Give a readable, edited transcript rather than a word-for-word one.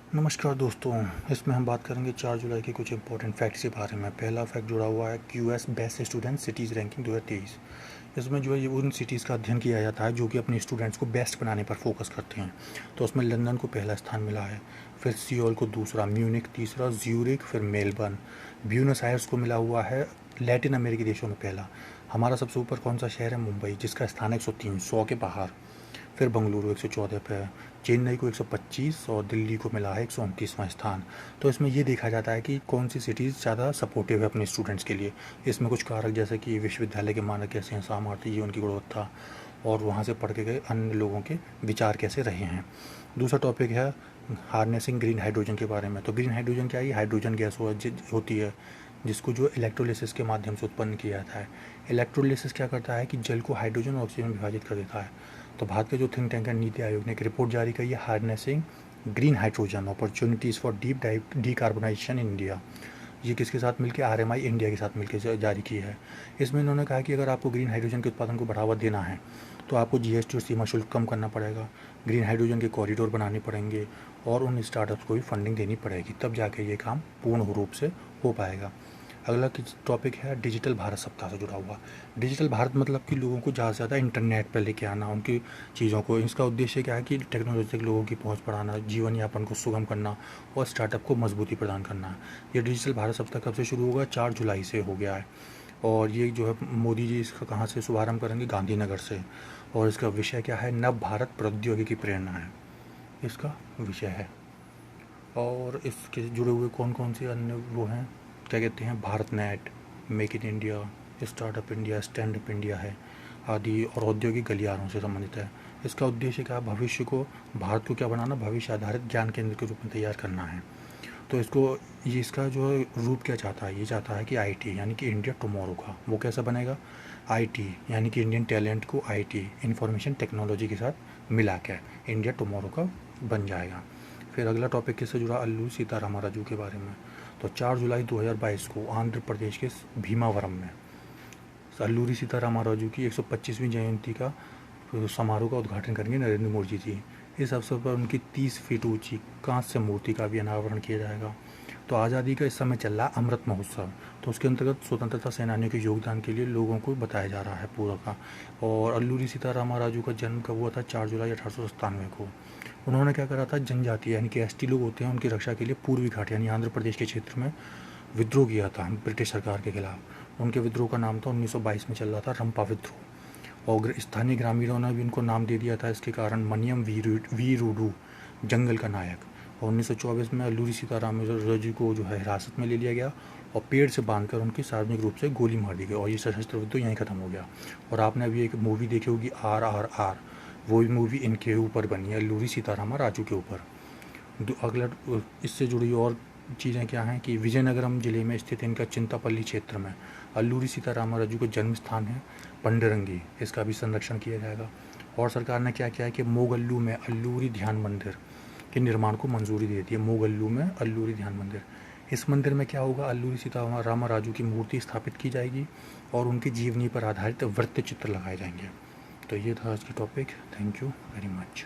नमस्कार दोस्तों, इसमें हम बात करेंगे 4 जुलाई के कुछ इंपॉर्टेंट फैक्ट्स के बारे में। पहला फैक्ट जुड़ा हुआ है QS best student cities ranking 2023। इसमें जो है ये उन सिटीज़ का अध्ययन किया जाता है जो कि अपने स्टूडेंट्स को बेस्ट बनाने पर फोकस करते हैं। तो उसमें लंदन को पहला स्थान मिला है, फिर सियोल को दूसरा, म्यूनिक तीसरा, ज्यूरिक, फिर मेलबर्न। ब्यूनस आयर्स को मिला हुआ है लैटिन अमेरिकी देशों में पहला। हमारा सबसे ऊपर कौन सा शहर है? मुंबई, जिसका स्थान है 103, 100 के बाहर। फिर बंगलुरु 114 पे है, चेन्नई को 125 और दिल्ली को मिला है 129वां स्थान। तो इसमें ये देखा जाता है कि कौन सी सिटीज़ ज़्यादा सपोर्टिव है अपने स्टूडेंट्स के लिए। इसमें कुछ कारक जैसे कि विश्वविद्यालय के मानक कैसे हैं, सामर्थ्य, जीवन की गुणवत्ता और वहाँ से पढ़ के गए अन्य लोगों के विचार कैसे रहे हैं। दूसरा टॉपिक है हार्नेसिंग ग्रीन हाइड्रोजन के बारे में। तो ग्रीन हाइड्रोजन क्या है? हाइड्रोजन गैस होती है जिसको जो इलेक्ट्रोलिसिस के माध्यम से उत्पन्न किया जाता है। इलेक्ट्रोलिसिस क्या करता है कि जल को हाइड्रोजन और ऑक्सीजन में विभाजित कर देता है। तो भारत के जो थिंक टैंक है नीति आयोग ने एक रिपोर्ट जारी की है, harnessing green hydrogen opportunities for deep decarbonisation in India. ये किसके साथ मिलकर? आरएमआई इंडिया के साथ मिलकर जारी की है। इसमें इन्होंने कहा कि अगर आपको ग्रीन हाइड्रोजन के उत्पादन को बढ़ावा देना है तो आपको जीएसटी और सीमा शुल्क कम करना पड़ेगा, ग्रीन हाइड्रोजन के कॉरिडोर बनाने पड़ेंगे और उन स्टार्टअप्स को भी फंडिंग देनी पड़ेगी, तब जाके ये काम पूर्ण रूप से हो पाएगा। अगला टॉपिक है डिजिटल भारत सप्ताह से जुड़ा हुआ। डिजिटल भारत मतलब कि लोगों को ज़्यादा से ज़्यादा इंटरनेट पर लेके आना, उनकी चीज़ों को। इसका उद्देश्य क्या है कि टेक्नोलॉजी तक लोगों की पहुंच बढ़ाना, जीवन यापन को सुगम करना और स्टार्टअप को मजबूती प्रदान करना है। ये डिजिटल भारत सप्ताह कब से शुरू होगा? 4 जुलाई से हो गया है। और ये जो है मोदी जी इसका कहाँ से शुभारंभ करेंगे? गांधीनगर से। और इसका विषय क्या है? नव भारत प्रौद्योगिकी प्रेरणा है इसका विषय है। और इसके जुड़े हुए कौन कौन से अन्य वो हैं, क्या कहते हैं, Bharat net, make in India, startup India, stand up India है आदि, और औद्योगिक गलियारों से संबंधित है। इसका उद्देश्य क्या है? भविष्य को, भारत को क्या बनाना? भविष्य आधारित ज्ञान केंद्र के रूप में तैयार करना है। तो ये इसका जो रूप क्या चाहता है? ये चाहता है कि आईटी यानी कि इंडिया टुमारो का, वो कैसा बनेगा? आईटी यानी कि इंडियन टैलेंट को आईटी इंफॉर्मेशन टेक्नोलॉजी के साथ मिला के इंडिया टुमारो का बन जाएगा। फिर अगला टॉपिक किससे जुड़ा? अल्लू सीताराम राजू के बारे में। तो 4 जुलाई 2022 को आंध्र प्रदेश के भीमावरम में अल्लूरी सीताराम राजू की 125वीं जयंती का समारोह का उद्घाटन करेंगे नरेंद्र मोदी जी। इस अवसर पर उनकी 30 फीट ऊंची कांस्य मूर्ति का भी अनावरण किया जाएगा। तो आज़ादी का इस समय चल रहा अमृत महोत्सव, तो उसके अंतर्गत स्वतंत्रता सेनानियों के योगदान के लिए लोगों को बताया जा रहा है पूरा का। और अल्लूरी सीताराम राजू का जन्म कब हुआ था? 4 जुलाई 1897 को। उन्होंने क्या करा था? जनजाति यानी कि एसटी लोग होते हैं, उनकी रक्षा के लिए पूर्वी घाट यानी आंध्र प्रदेश के क्षेत्र में विद्रोह किया था ब्रिटिश सरकार के खिलाफ। उनके विद्रोह का नाम था 1922 में चल रहा था रंपा विद्रोह। और स्थानीय ग्रामीणों ने भी उनको नाम दे दिया था इसके कारण, मनियम वीरुडू, जंगल का नायक। और 1924 में अल्लूरी सीताराम राजू को जो है हिरासत में ले लिया गया और पेड़ से बांधकर उनकी सार्वजनिक रूप से गोली मार दी गई और ये सशस्त्र युद्ध यहीं खत्म हो गया। और आपने अभी एक मूवी देखी होगी RRR, वो भी मूवी इनके ऊपर बनी है, अल्लूरी सीताराम राजू के ऊपर। अगला इससे जुड़ी और चीज़ें क्या हैं कि विजयनगरम जिले में स्थित इनका चिंतापल्ली क्षेत्र में अल्लूरी सीताराम राजू का जन्म स्थान है पंडरंगी, इसका भी संरक्षण किया जाएगा। और सरकार ने क्या किया है कि मोगल्लू में अल्लूरी ध्यान मंदिर के निर्माण को मंजूरी दे दी है। मोगल्लू में अल्लूरी ध्यान मंदिर, इस मंदिर में क्या होगा? अल्लूरी सीताराम राजू की मूर्ति स्थापित की जाएगी और उनकी जीवनी पर आधारित वृत्त चित्र लगाए जाएंगे। तो ये था आज की topic. Thank you very much.